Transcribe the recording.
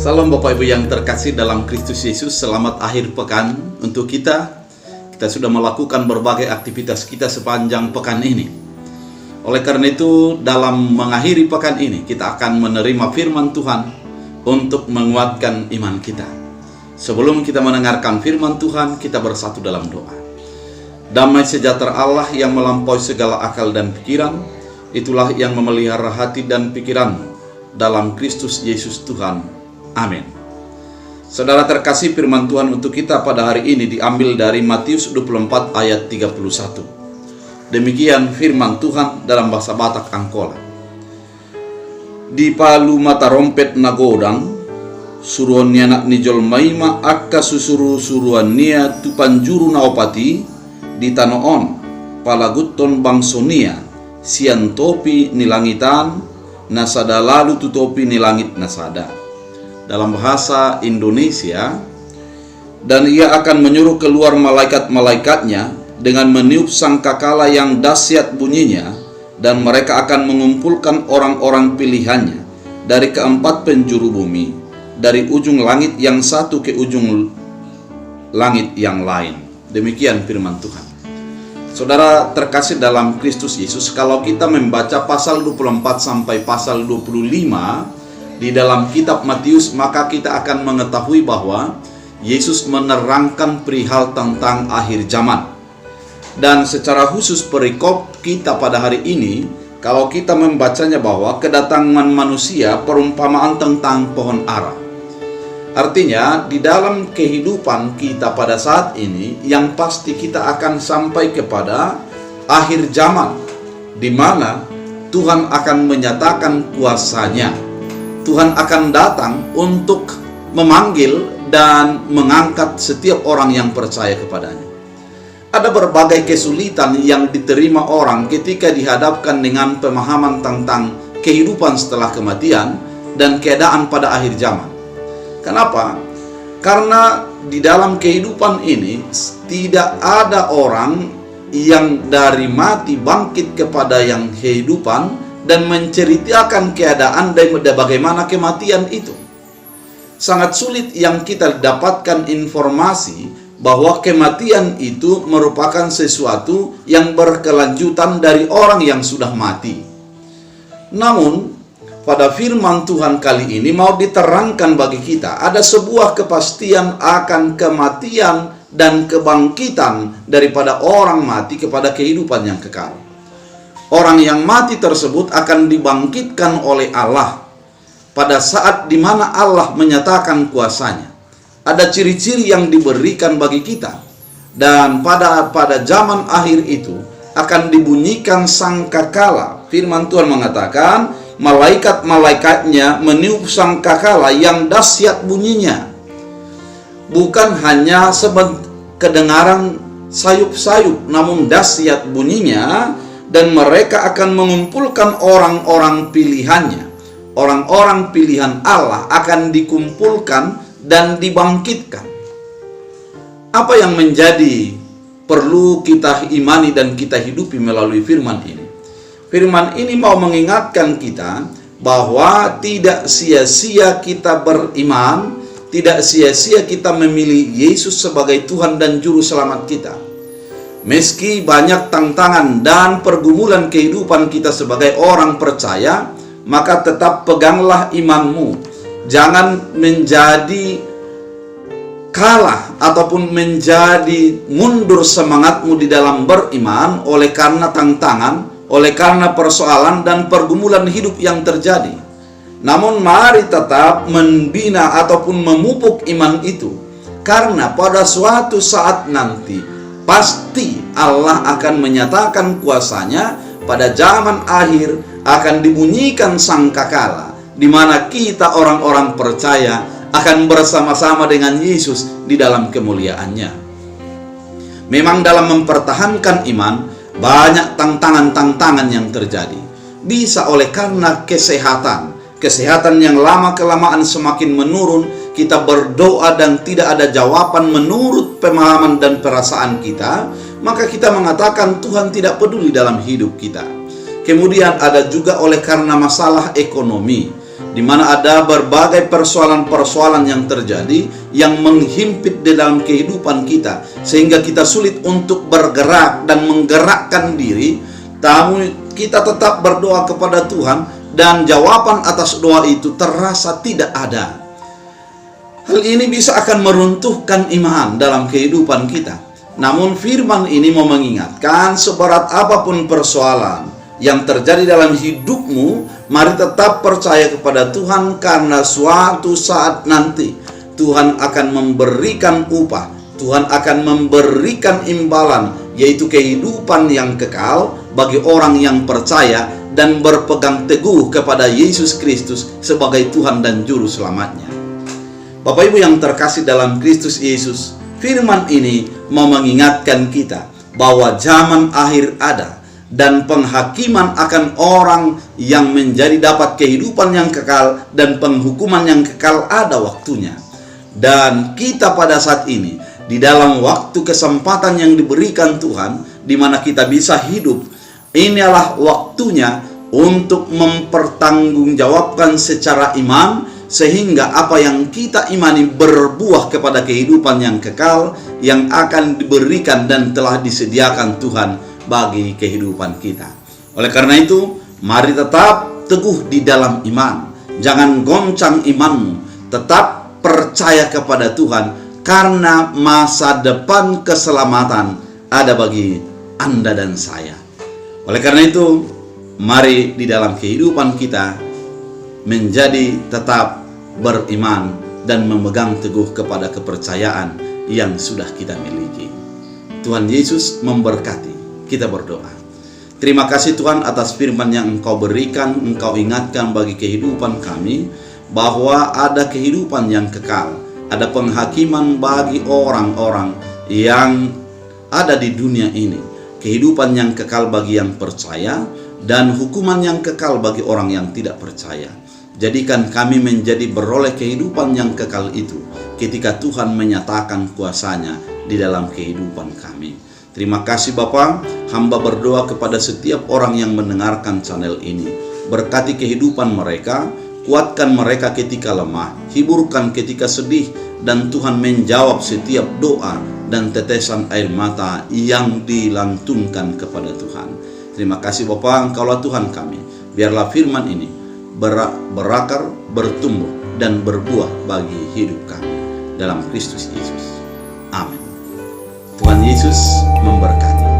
Salam Bapak Ibu yang terkasih dalam Kristus Yesus. Selamat akhir pekan untuk kita. Kita sudah melakukan berbagai aktivitas kita sepanjang pekan ini. Oleh karena itu, dalam mengakhiri pekan ini, kita akan menerima firman Tuhan untuk menguatkan iman kita. Sebelum kita mendengarkan firman Tuhan, kita bersatu dalam doa. Damai sejahtera Allah yang melampaui segala akal dan pikiran, itulah yang memelihara hati dan pikiran dalam Kristus Yesus Tuhan. Amin. Saudara terkasih, firman Tuhan untuk kita pada hari ini diambil dari Matius 24 ayat 31. Demikian firman Tuhan dalam bahasa Batak Angkola. Di palu mata rompet nagodang, suruhan nianak nijol maima akka susuru-suruhan nia tupanjuru naopati, di tanoon palaguton bangsonia, sian topi nilangitan, nasada lalu tutopi nilangit nasada. Dalam bahasa Indonesia, dan ia akan menyuruh keluar malaikat-malaikatnya dengan meniup sangkakala yang dahsyat bunyinya, dan mereka akan mengumpulkan orang-orang pilihannya dari keempat penjuru bumi, dari ujung langit yang satu ke ujung langit yang lain. Demikian firman Tuhan. Saudara terkasih dalam Kristus Yesus, kalau kita membaca pasal 24 sampai pasal 25 di dalam kitab Matius, maka kita akan mengetahui bahwa Yesus menerangkan perihal tentang akhir zaman. Dan secara khusus perikop kita pada hari ini, kalau kita membacanya bahwa kedatangan manusia perumpamaan tentang pohon ara. Artinya di dalam kehidupan kita pada saat ini, yang pasti kita akan sampai kepada akhir zaman, di mana Tuhan akan menyatakan kuasa-Nya. Tuhan akan datang untuk memanggil dan mengangkat setiap orang yang percaya kepadanya. Ada berbagai kesulitan yang diterima orang ketika dihadapkan dengan pemahaman tentang kehidupan setelah kematian dan keadaan pada akhir zaman. Kenapa? Karena di dalam kehidupan ini tidak ada orang yang dari mati bangkit kepada yang kehidupan dan menceritakan keadaan dan bagaimana kematian itu. Sangat sulit yang kita dapatkan informasi bahwa kematian itu merupakan sesuatu yang berkelanjutan dari orang yang sudah mati. Namun, pada firman Tuhan kali ini mau diterangkan bagi kita, ada sebuah kepastian akan kematian dan kebangkitan daripada orang mati kepada kehidupan yang kekal. Orang yang mati tersebut akan dibangkitkan oleh Allah pada saat di mana Allah menyatakan kuasa-Nya. Ada ciri-ciri yang diberikan bagi kita, dan pada zaman akhir itu akan dibunyikan sangkakala. Firman Tuhan mengatakan malaikat-malaikatnya meniup sangkakala yang dahsyat bunyinya. Bukan hanya kedengaran sayup-sayup, namun dahsyat bunyinya. Dan mereka akan mengumpulkan orang-orang pilihannya. Orang-orang pilihan Allah akan dikumpulkan dan dibangkitkan. Apa yang menjadi perlu kita imani dan kita hidupi melalui firman ini? Firman ini mau mengingatkan kita bahwa tidak sia-sia kita beriman, tidak sia-sia kita memilih Yesus sebagai Tuhan dan Juru Selamat kita. Meski banyak tantangan dan pergumulan kehidupan kita sebagai orang percaya, maka tetap peganglah imanmu. Jangan menjadi kalah ataupun menjadi mundur semangatmu di dalam beriman oleh karena tantangan, oleh karena persoalan dan pergumulan hidup yang terjadi. Namun mari tetap membina ataupun memupuk iman itu, karena pada suatu saat nanti pasti Allah akan menyatakan kuasa-Nya. Pada zaman akhir akan dibunyikan sangkakala, di mana kita orang-orang percaya akan bersama-sama dengan Yesus di dalam kemuliaan-Nya. Memang dalam mempertahankan iman banyak tantangan-tantangan yang terjadi. Bisa oleh karena kesehatan yang lama-kelamaan semakin menurun. Kita berdoa dan tidak ada jawaban menurut pemahaman dan perasaan kita, maka kita mengatakan Tuhan tidak peduli dalam hidup kita. Kemudian ada juga oleh karena masalah ekonomi. di mana ada berbagai persoalan-persoalan yang terjadi yang menghimpit di dalam kehidupan kita sehingga kita sulit untuk bergerak dan menggerakkan diri. Namun kita tetap berdoa kepada Tuhan dan jawaban atas doa itu terasa tidak ada. Hal ini bisa akan meruntuhkan iman dalam kehidupan kita. Namun firman ini mau mengingatkan, seberat apapun persoalan yang terjadi dalam hidupmu, mari tetap percaya kepada Tuhan, karena suatu saat nanti Tuhan akan memberikan upah, Tuhan akan memberikan imbalan, yaitu kehidupan yang kekal bagi orang yang percaya dan berpegang teguh kepada Yesus Kristus sebagai Tuhan dan Juru Selamatnya. Bapak Ibu yang terkasih dalam Kristus Yesus, firman ini mau mengingatkan kita bahwa zaman akhir ada dan penghakiman akan orang yang menjadi dapat kehidupan yang kekal dan penghukuman yang kekal ada waktunya. Dan kita pada saat ini di dalam waktu kesempatan yang diberikan Tuhan, di mana kita bisa hidup, inilah waktunya untuk mempertanggungjawabkan secara iman, sehingga apa yang kita imani berbuah kepada kehidupan yang kekal yang akan diberikan dan telah disediakan Tuhan bagi kehidupan kita. Oleh karena itu, mari tetap teguh di dalam iman. Jangan goncang imanmu, tetap percaya kepada Tuhan, karena masa depan keselamatan ada bagi Anda dan saya. Oleh karena itu, mari di dalam kehidupan kita menjadi tetap beriman dan memegang teguh kepada kepercayaan yang sudah kita miliki. Tuhan Yesus memberkati. Kita berdoa. Terima kasih Tuhan atas firman yang Engkau berikan, Engkau ingatkan bagi kehidupan kami bahwa ada kehidupan yang kekal, ada penghakiman bagi orang-orang yang ada di dunia ini, kehidupan yang kekal bagi yang percaya dan hukuman yang kekal bagi orang yang tidak percaya. Jadikan kami menjadi beroleh kehidupan yang kekal itu ketika Tuhan menyatakan kuasa-Nya di dalam kehidupan kami. Terima kasih Bapa, hamba berdoa kepada setiap orang yang mendengarkan channel ini. Berkati kehidupan mereka, kuatkan mereka ketika lemah, hiburkan ketika sedih, dan Tuhan menjawab setiap doa dan tetesan air mata yang dilantunkan kepada Tuhan. Terima kasih Bapa, Engkaulah Tuhan kami. Biarlah firman ini berakar, bertumbuh, dan berbuah bagi hidup kami dalam Kristus Yesus. Amin. Tuhan Yesus memberkati.